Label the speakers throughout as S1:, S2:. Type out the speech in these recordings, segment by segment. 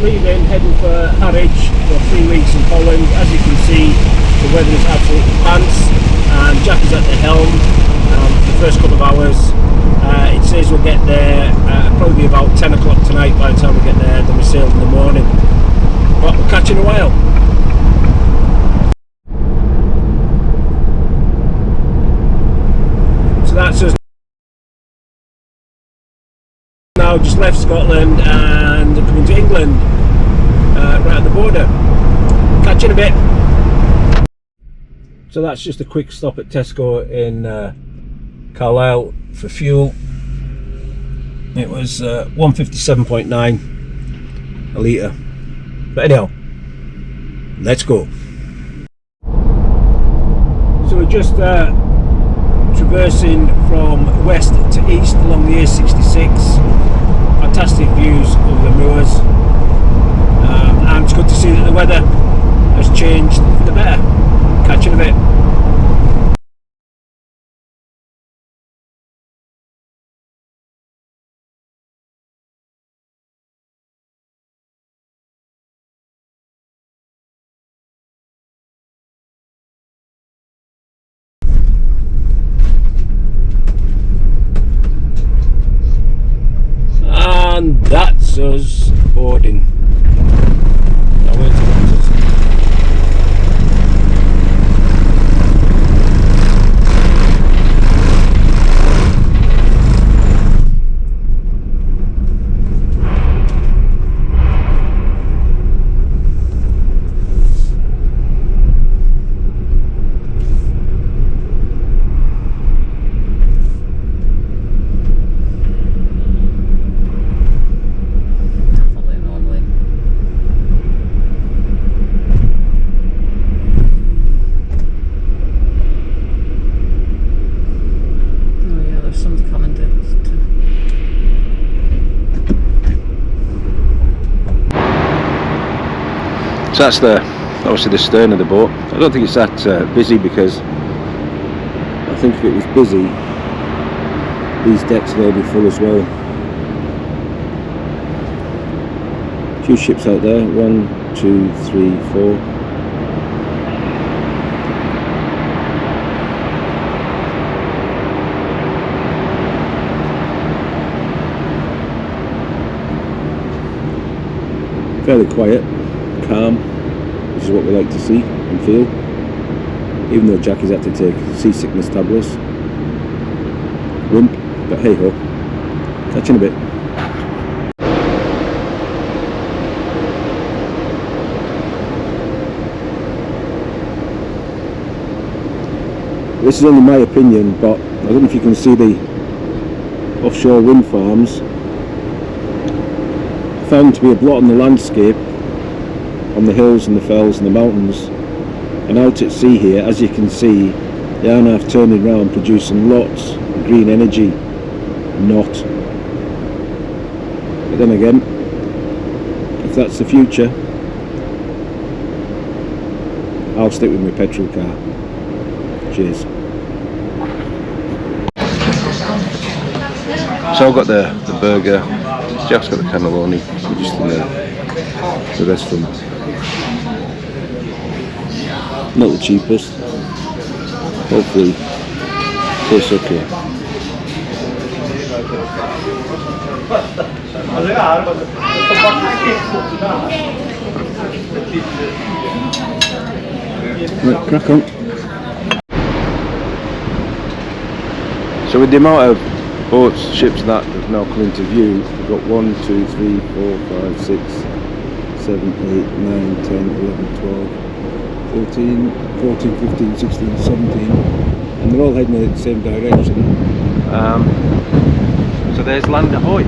S1: leaving, heading for Harwich for 3 weeks in Holland. As you can see, the weather is absolutely pants, and Jack is at the helm for the first couple of hours. It says we'll get there probably about 10 o'clock tonight. By the time we get there, then we sail in the morning. But we'll catch you in a while. So that's us now, just left Scotland and coming to England, right at the border. Catch you in a bit. So that's just a quick stop at Tesco in Carlisle for fuel. It was 157.9 a litre. But anyhow, let's go. So we're just traversing from west to east along the A66. Fantastic views of the moors, and it's good to see that the weather has changed for the better. Catch you in a bit. And that's us boarding. Now where's the So that's obviously the stern of the boat. I don't think it's that busy, because I think if it was busy, these decks will be full as well. A few ships out there. 1, 2, 3, 4. Fairly quiet, calm, which is what we like to see and feel, even though Jack has had to take seasickness tablets. Wimp, but hey ho. Catch you in a bit. This is only my opinion, but I don't know if you can see the offshore wind farms. Found to be a blot on the landscape, on the hills and the fells and the mountains, and out at sea here, as you can see, they are now turning around producing lots of green energy. Not. But then again, if that's the future, I'll stick with my petrol car. Cheers. So I've got the burger, Jack's got the cannelloni, we're just in the restaurant. Not the cheapest, hopefully tastes okay. Right, crack on. So with the amount of boats, ships that have now come into view, we've got 1, 2, 3, 4, 5, 6, 7, 8, 9, 10, 11, 12, 13, 14, 15, 16, 17, and they're all heading in the same direction. So there's land ahoy.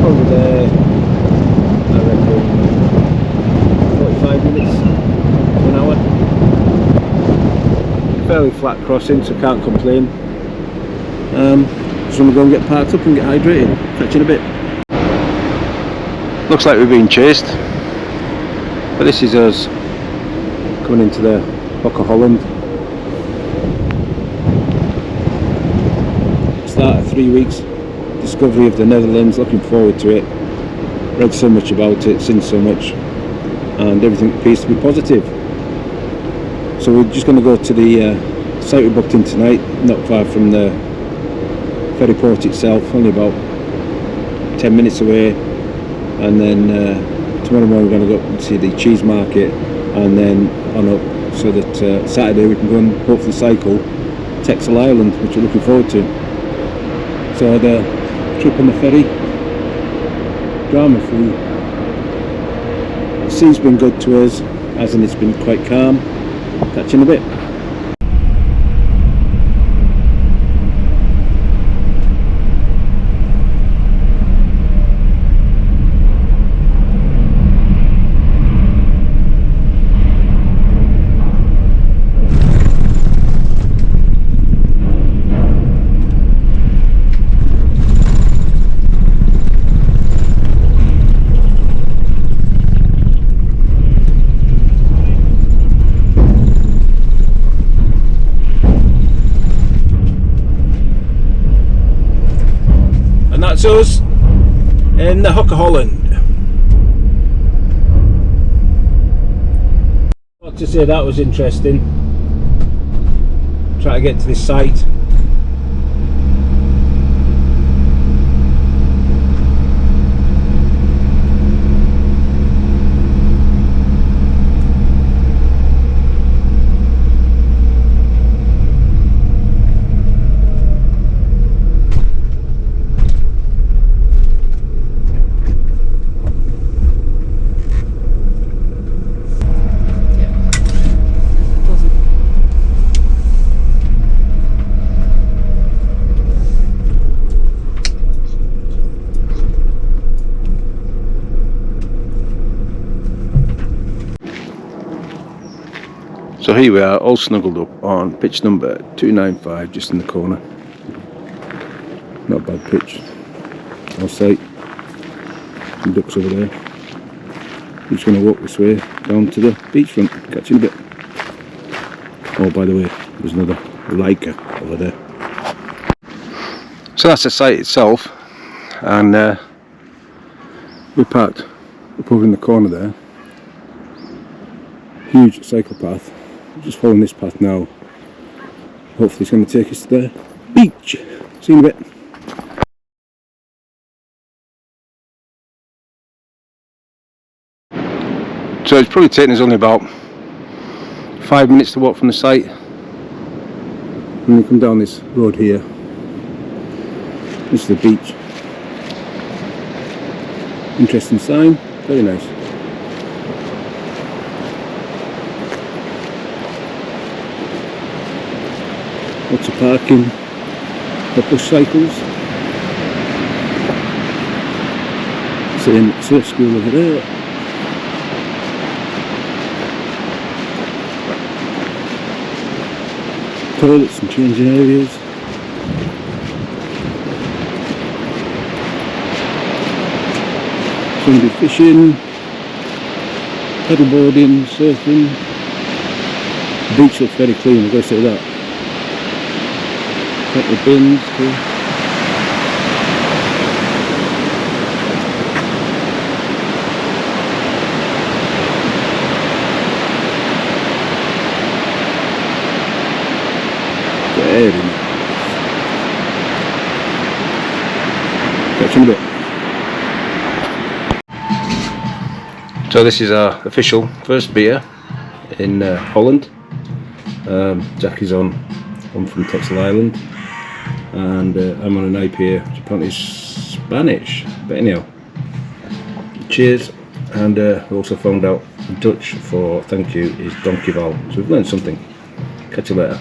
S1: Over there, I reckon 45 minutes, an hour. Fairly flat crossing, so can't complain. So I'm going to go and get parked up and get hydrated. Catch you in a bit. Looks like we're being chased, but this is us coming into the Hoek of Holland. Start of 3 weeks to
S2: discovery of the Netherlands, looking forward to it. Read so much about it, seen so much, and everything appears to be positive. So we're just going to go to the site we booked in tonight, not far from the ferry port itself, only about 10 minutes away, and then tomorrow morning we're going to go up and see the cheese market, and then on up, so that Saturday we can go and hopefully cycle Texel Island, which we're looking forward to. So the trip on the ferry, drama free. The sea's been good to us, as in it's been quite calm. Catch you in a bit.
S1: That's us in the Hook of Holland. I have to say that was interesting. Try to get to this site.
S2: So here we are, all snuggled up on pitch number 295, just in the corner. Not a bad pitch. All sight. Some ducks over there. I'm just going to walk this way down to the beachfront. Catch you in a bit. Oh, by the way, there's another Leica over there. So that's the site itself, and we parked up over in the corner there. Huge cycle path. Just following this path now. Hopefully it's going to take us to the beach. See you in a bit. So it's probably taken us only about 5 minutes to walk from the site. And we come down this road here. This is the beach. Interesting sign. Very nice. Lots of parking for push cycles. Sitting surf school over there. Toilets and changing areas. Somebody fishing, paddleboarding, surfing. The beach looks very clean, I've got to say that. Couple of bins here. Very nice. Catch you in a bit. So this is our official first beer in Holland. Jack is on one from Texel Island, and I'm on an IPA, which apparently is Spanish. But anyhow, cheers. And we also found out Dutch for thank you is Dankjewel. So we've learned something. Catch you later.